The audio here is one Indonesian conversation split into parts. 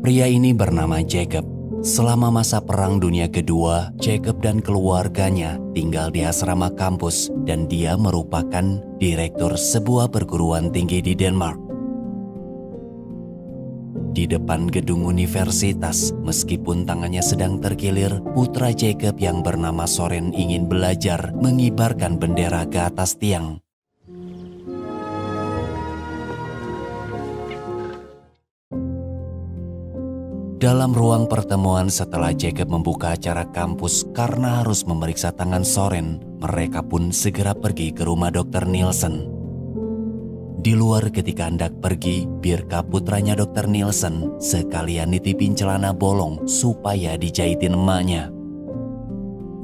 Pria ini bernama Jacob. Selama masa Perang Dunia Kedua, Jacob dan keluarganya tinggal di asrama kampus dan dia merupakan direktur sebuah perguruan tinggi di Denmark. Di depan gedung universitas, meskipun tangannya sedang terkilir, putra Jacob yang bernama Soren ingin belajar mengibarkan bendera ke atas tiang. Dalam ruang pertemuan setelah Jacob membuka acara kampus karena harus memeriksa tangan Soren, mereka pun segera pergi ke rumah Dr. Nielsen. Di luar ketika hendak pergi, Birka putranya Dr. Nielsen sekalian nitipin celana bolong supaya dijahitin emaknya.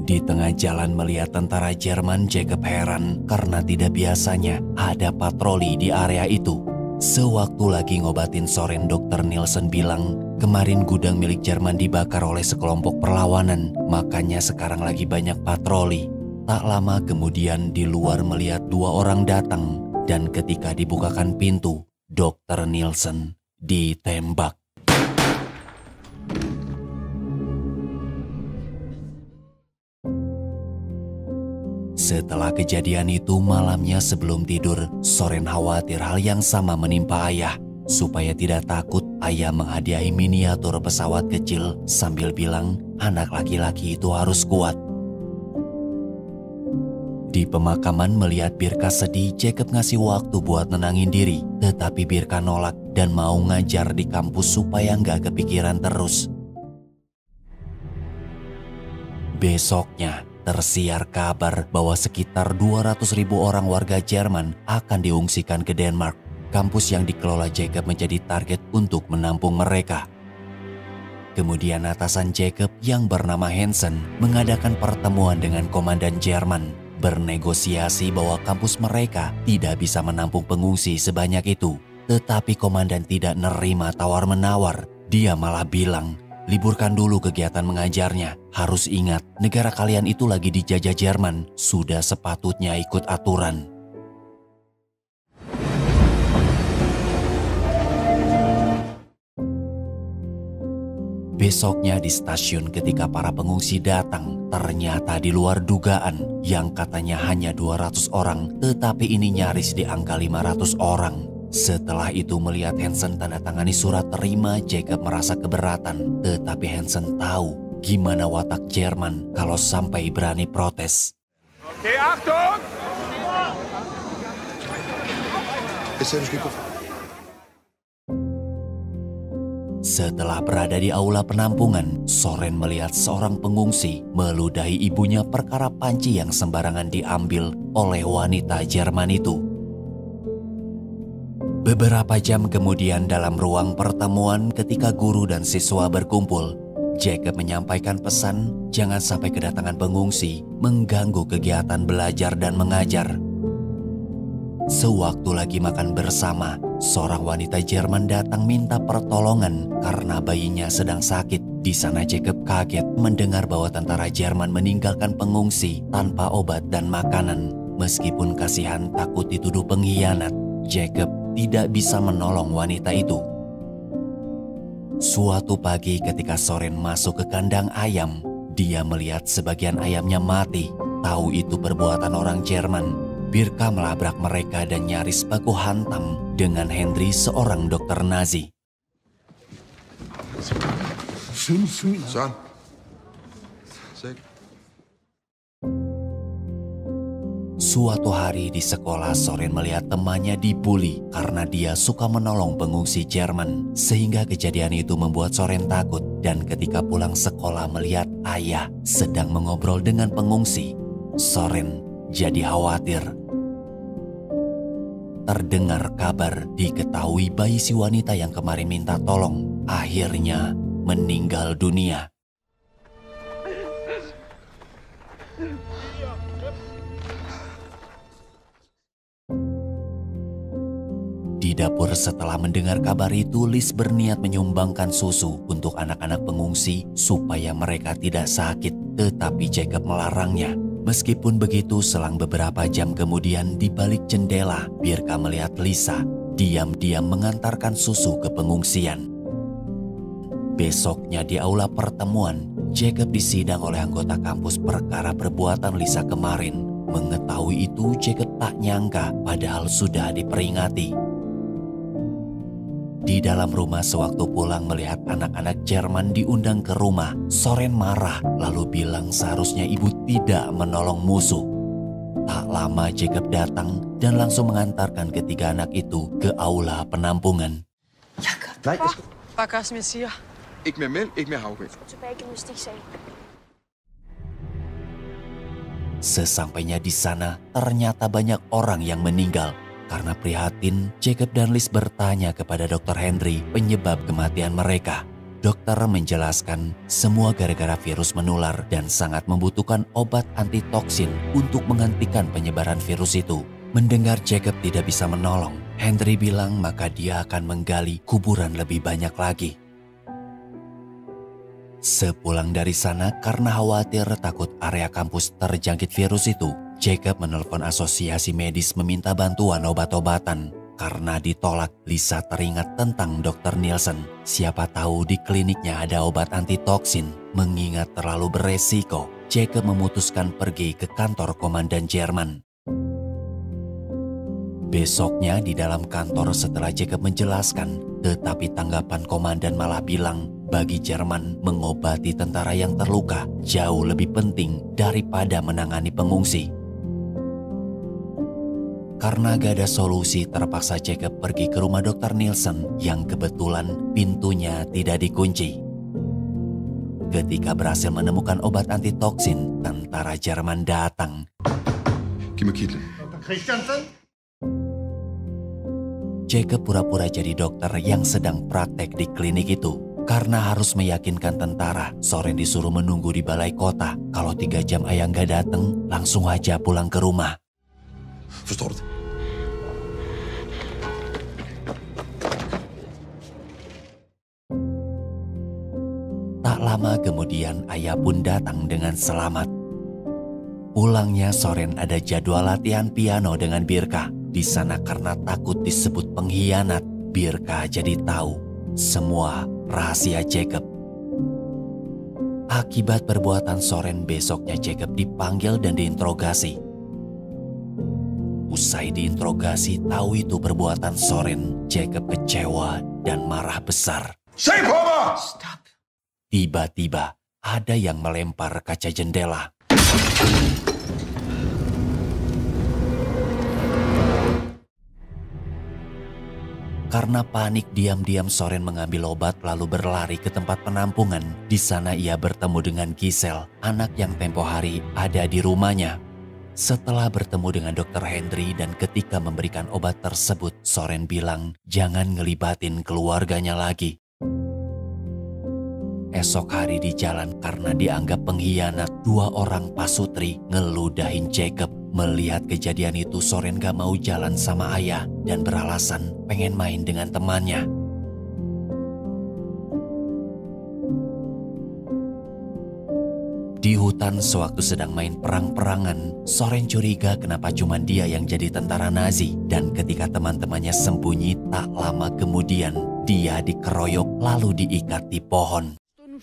Di tengah jalan melihat tentara Jerman, Jacob heran karena tidak biasanya ada patroli di area itu. Sewaktu lagi ngobatin Soren, Dr. Nielsen bilang, kemarin gudang milik Jerman dibakar oleh sekelompok perlawanan, makanya sekarang lagi banyak patroli. Tak lama kemudian di luar melihat dua orang datang, dan ketika dibukakan pintu, Dr. Nielsen ditembak. Setelah kejadian itu, malamnya sebelum tidur, Soren khawatir hal yang sama menimpa ayah. Supaya tidak takut, ayah menghadiahi miniatur pesawat kecil sambil bilang anak laki-laki itu harus kuat. Di pemakaman melihat Birka sedih, Jacob ngasih waktu buat nenangin diri. Tetapi Birka nolak dan mau ngajar di kampus supaya nggak kepikiran terus. Besoknya tersiar kabar bahwa sekitar 200.000 orang warga Jerman akan diungsikan ke Denmark. Kampus yang dikelola Jacob menjadi target untuk menampung mereka. Kemudian atasan Jacob yang bernama Hansen mengadakan pertemuan dengan komandan Jerman, bernegosiasi bahwa kampus mereka tidak bisa menampung pengungsi sebanyak itu. Tetapi komandan tidak nerima tawar-menawar. Dia malah bilang, liburkan dulu kegiatan mengajarnya. Harus ingat, negara kalian itu lagi dijajah Jerman. Sudah sepatutnya ikut aturan. Besoknya di stasiun ketika para pengungsi datang, ternyata di luar dugaan yang katanya hanya 200 orang, tetapi ini nyaris di angka 500 orang. Setelah itu melihat Hansen tanda tangani surat terima, Jacob merasa keberatan. Tetapi Hansen tahu gimana watak Jerman kalau sampai berani protes. Oke, Achtung! Setelah berada di aula penampungan, Soren melihat seorang pengungsi meludahi ibunya perkara panci yang sembarangan diambil oleh wanita Jerman itu. Beberapa jam kemudian dalam ruang pertemuan ketika guru dan siswa berkumpul, Jacob menyampaikan pesan jangan sampai kedatangan pengungsi mengganggu kegiatan belajar dan mengajar. Sewaktu lagi makan bersama, seorang wanita Jerman datang minta pertolongan karena bayinya sedang sakit. Di sana Jacob kaget mendengar bahwa tentara Jerman meninggalkan pengungsi tanpa obat dan makanan. Meskipun kasihan takut dituduh pengkhianat, Jacob tidak bisa menolong wanita itu. Suatu pagi ketika Soren masuk ke kandang ayam, dia melihat sebagian ayamnya mati. Tahu itu perbuatan orang Jerman. Birka melabrak mereka dan nyaris baku hantam dengan Henry, seorang dokter Nazi. Suatu hari di sekolah, Soren melihat temannya dibully karena dia suka menolong pengungsi Jerman. Sehingga kejadian itu membuat Soren takut, dan ketika pulang sekolah melihat ayah sedang mengobrol dengan pengungsi, Soren jadi khawatir. Terdengar kabar diketahui bayi si wanita yang kemarin minta tolong akhirnya meninggal dunia. Di dapur setelah mendengar kabar itu, Liz berniat menyumbangkan susu untuk anak-anak pengungsi supaya mereka tidak sakit, tetapi Jacob melarangnya. Meskipun begitu, selang beberapa jam kemudian di balik jendela, Birka melihat Lisa diam-diam mengantarkan susu ke pengungsian. Besoknya di aula pertemuan, Jacob disidang oleh anggota kampus perkara perbuatan Lisa kemarin. Mengetahui itu, Jacob tak nyangka padahal sudah diperingati. Di dalam rumah sewaktu pulang melihat anak-anak Jerman diundang ke rumah, Soren marah lalu bilang seharusnya ibu tidak menolong musuh. Tak lama Jacob datang dan langsung mengantarkan ketiga anak itu ke aula penampungan. Jacob. Nej, jeg skal... Hvad Kasmir siger? Ikke mere mælk, ikke mere havregryn. Tilbage i gymnastiksalen. Sesampainya di sana, ternyata banyak orang yang meninggal. Karena prihatin, Jacob dan Liz bertanya kepada Dr. Henry penyebab kematian mereka. Dokter menjelaskan semua gara-gara virus menular dan sangat membutuhkan obat antitoksin untuk menghentikan penyebaran virus itu. Mendengar Jacob tidak bisa menolong, Henry bilang maka dia akan menggali kuburan lebih banyak lagi. Sepulang dari sana karena khawatir takut area kampus terjangkit virus itu, Jacob menelpon asosiasi medis meminta bantuan obat-obatan. Karena ditolak, Lisa teringat tentang Dr. Nielsen. Siapa tahu di kliniknya ada obat antitoksin. Mengingat terlalu beresiko, Jacob memutuskan pergi ke kantor komandan Jerman. Besoknya di dalam kantor setelah Jacob menjelaskan, tetapi tanggapan komandan malah bilang bagi Jerman mengobati tentara yang terluka jauh lebih penting daripada menangani pengungsi. Karena gak ada solusi, terpaksa Jacob pergi ke rumah Dr. Nielsen yang kebetulan pintunya tidak dikunci. Ketika berhasil menemukan obat antitoksin, tentara Jerman datang. Giv mig kitlen. Jacob pura-pura jadi dokter yang sedang praktek di klinik itu. Karena harus meyakinkan tentara, Soren disuruh menunggu di balai kota. Kalau 3 jam ayah gak datang, langsung aja pulang ke rumah. Forstår du det? Tak lama kemudian ayah pun datang dengan selamat. Pulangnya Soren ada jadwal latihan piano dengan Birka. Di sana karena takut disebut pengkhianat, Birka jadi tahu semua rahasia Jacob. Akibat perbuatan Soren, besoknya Jacob dipanggil dan diinterogasi. Usai diinterogasi tahu itu perbuatan Soren, Jacob kecewa dan marah besar. Se på mig! Stop. Tiba-tiba ada yang melempar kaca jendela. Karena panik, diam-diam Soren mengambil obat lalu berlari ke tempat penampungan. Di sana ia bertemu dengan Giselle, anak yang tempo hari ada di rumahnya. Setelah bertemu dengan Dr. Henry dan ketika memberikan obat tersebut, Soren bilang jangan ngelibatin keluarganya lagi. Esok hari di jalan karena dianggap pengkhianat, 2 orang pasutri ngeludahin Jacob. Melihat kejadian itu, Soren gak mau jalan sama ayah dan beralasan pengen main dengan temannya. Di hutan sewaktu sedang main perang-perangan, Soren curiga kenapa cuma dia yang jadi tentara Nazi. Dan ketika teman-temannya sembunyi, tak lama kemudian dia dikeroyok lalu diikat di pohon.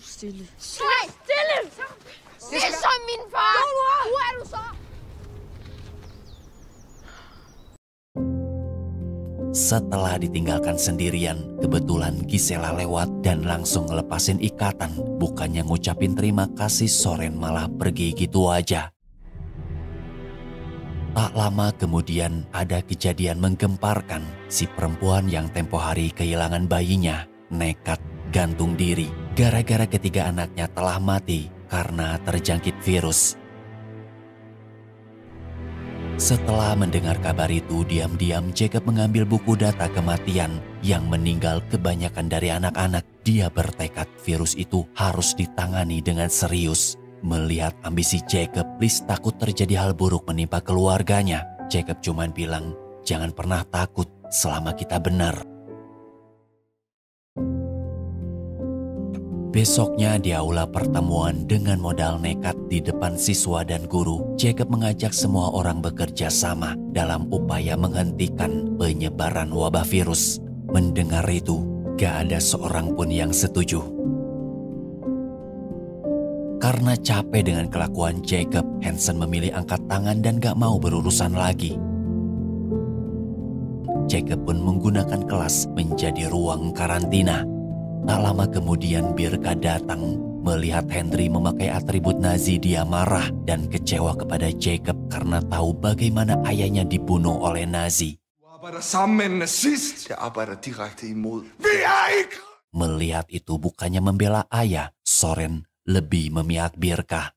Stille. Nej, stille! Det er som min far! Hvor er du så? Setelah ditinggalkan sendirian, kebetulan Gisela lewat dan langsung ngelepasin ikatan. Bukannya ngucapin terima kasih, Soren malah pergi gitu aja. Tak lama kemudian ada kejadian menggemparkan. Si perempuan yang tempo hari kehilangan bayinya nekat gantung diri gara-gara ketiga anaknya telah mati karena terjangkit virus. Setelah mendengar kabar itu, diam-diam Jacob mengambil buku data kematian yang meninggal kebanyakan dari anak-anak. Dia bertekad virus itu harus ditangani dengan serius. Melihat ambisi Jacob, Liz takut terjadi hal buruk menimpa keluarganya. Jacob cuman bilang, jangan pernah takut selama kita benar. Besoknya di aula pertemuan dengan modal nekat di depan siswa dan guru, Jacob mengajak semua orang bekerja sama dalam upaya menghentikan penyebaran wabah virus. Mendengar itu, gak ada seorang pun yang setuju. Karena capek dengan kelakuan Jacob, Hansen memilih angkat tangan dan gak mau berurusan lagi. Jacob pun menggunakan kelas menjadi ruang karantina. Tak lama kemudian Birka datang. Melihat Henry memakai atribut Nazi, dia marah dan kecewa kepada Jacob karena tahu bagaimana ayahnya dibunuh oleh Nazi. Melihat itu bukannya membela ayah, Soren lebih memihak Birka.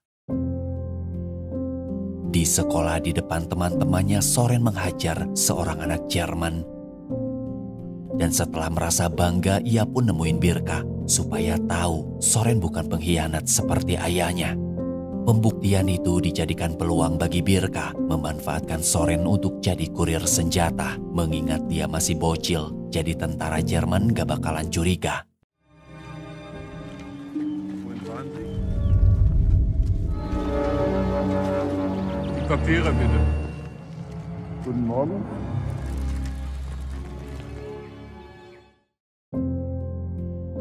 Di sekolah di depan teman-temannya, Soren menghajar seorang anak Jerman. Dan setelah merasa bangga, ia pun nemuin Birka supaya tahu Soren bukan pengkhianat seperti ayahnya. Pembuktian itu dijadikan peluang bagi Birka memanfaatkan Soren untuk jadi kurir senjata. Mengingat dia masih bocil, jadi tentara Jerman gak bakalan curiga. Papiere bitte. Guten Morgen.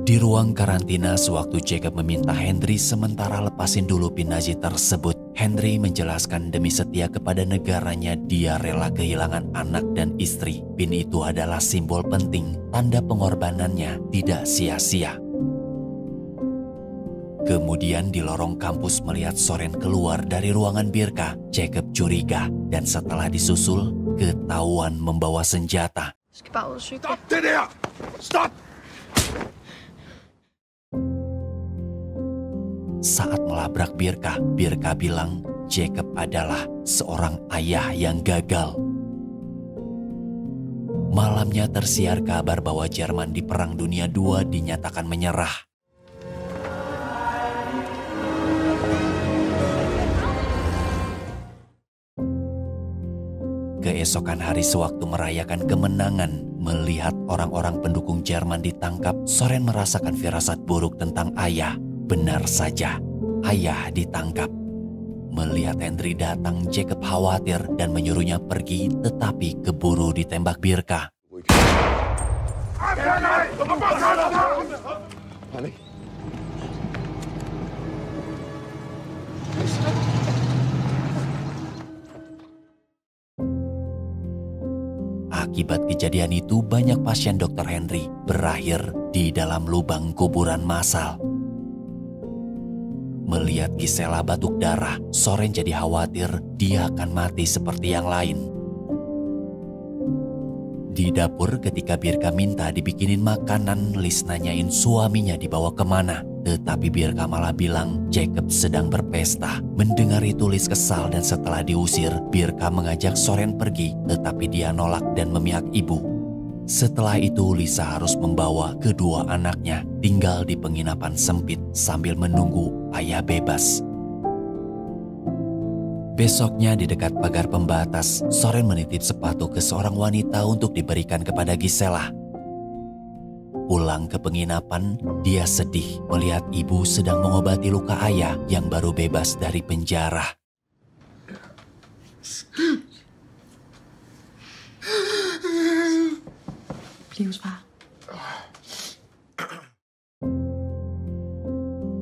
Di ruang karantina sewaktu Jacob meminta Henry sementara lepasin dulu pin Nazi tersebut, Henry menjelaskan demi setia kepada negaranya dia rela kehilangan anak dan istri. Pin itu adalah simbol penting, tanda pengorbanannya tidak sia-sia. Kemudian di lorong kampus melihat Soren keluar dari ruangan Birka, Jacob curiga dan setelah disusul ketahuan membawa senjata. Stop det der! Stop! Saat melabrak Birka, Birka bilang Jacob adalah seorang ayah yang gagal. Malamnya tersiar kabar bahwa Jerman di Perang Dunia II dinyatakan menyerah. Keesokan hari sewaktu merayakan kemenangan, melihat orang-orang pendukung Jerman ditangkap, Soren merasakan firasat buruk tentang ayah. Benar saja, ayah ditangkap. Melihat Henry datang, Jacob khawatir dan menyuruhnya pergi, tetapi keburu ditembak Birka. Akibat kejadian itu, banyak pasien Dr. Henry berakhir di dalam lubang kuburan massal. Melihat Gisela batuk darah, Soren jadi khawatir dia akan mati seperti yang lain. Di dapur ketika Birka minta dibikinin makanan, Liz nanyain suaminya dibawa kemana. Tetapi Birka malah bilang Jacob sedang berpesta. Mendengar itu Liz kesal dan setelah diusir, Birka mengajak Soren pergi, tetapi dia nolak dan memihak ibu. Setelah itu Lisa harus membawa kedua anaknya tinggal di penginapan sempit sambil menunggu ayah bebas. Besoknya di dekat pagar pembatas, Soren menitip sepatu ke seorang wanita untuk diberikan kepada Gisela. Pulang ke penginapan, dia sedih melihat ibu sedang mengobati luka ayah yang baru bebas dari penjara.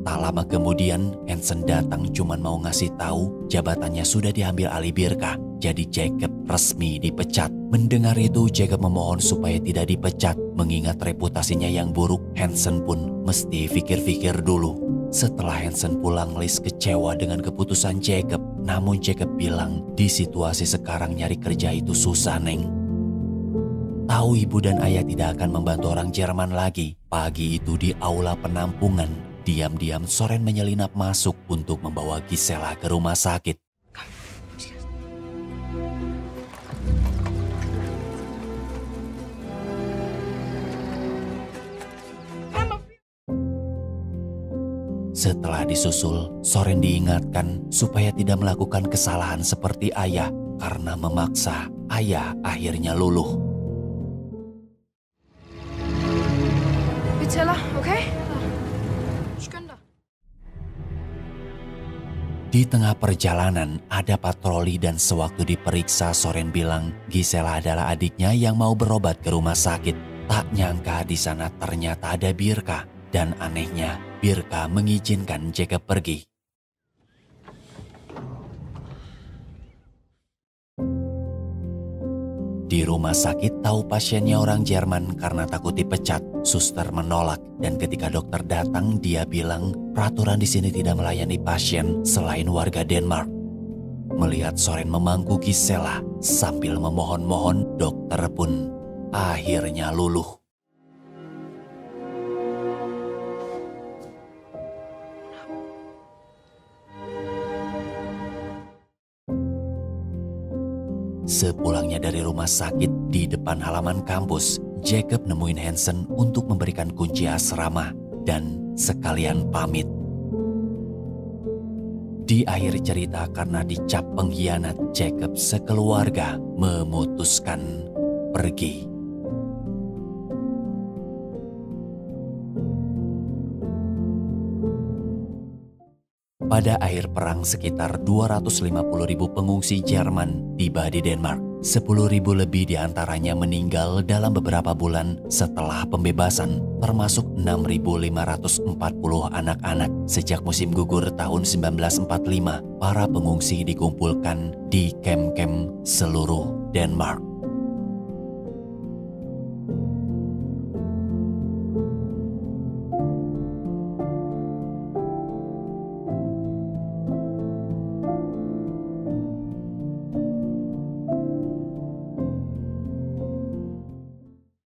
Tak lama kemudian, Hansen datang cuman mau ngasih tahu jabatannya sudah diambil alih Birka. Jadi Jacob resmi dipecat. Mendengar itu Jacob memohon supaya tidak dipecat. Mengingat reputasinya yang buruk, Hansen pun mesti pikir-pikir dulu. Setelah Hansen pulang, Liz kecewa dengan keputusan Jacob. Namun Jacob bilang di situasi sekarang nyari kerja itu susah, Neng. Tahu ibu dan ayah tidak akan membantu orang Jerman lagi. Pagi itu di aula penampungan, diam-diam Soren menyelinap masuk untuk membawa Gisela ke rumah sakit. Setelah disusul, Soren diingatkan supaya tidak melakukan kesalahan seperti ayah karena memaksa ayah akhirnya luluh. Okay? Di tengah perjalanan ada patroli dan sewaktu diperiksa Soren bilang Gisela adalah adiknya yang mau berobat ke rumah sakit. Tak nyangka di sana ternyata ada Birka dan anehnya Birka mengizinkan Jacob pergi. Di rumah sakit tahu pasiennya orang Jerman karena takut dipecat. Suster menolak dan ketika dokter datang dia bilang peraturan di sini tidak melayani pasien selain warga Denmark. Melihat Soren memangku Gisela sambil memohon-mohon, dokter pun akhirnya luluh. Sepulangnya dari rumah sakit di depan halaman kampus, Jacob nemuin Hansen untuk memberikan kunci asrama dan sekalian pamit. Di akhir cerita karena dicap pengkhianat, Jacob sekeluarga memutuskan pergi. Pada akhir perang sekitar 250.000 pengungsi Jerman tiba di Denmark. 10.000 lebih diantaranya meninggal dalam beberapa bulan setelah pembebasan, termasuk 6.540 anak-anak. Sejak musim gugur tahun 1945, para pengungsi dikumpulkan di kamp-kamp seluruh Denmark.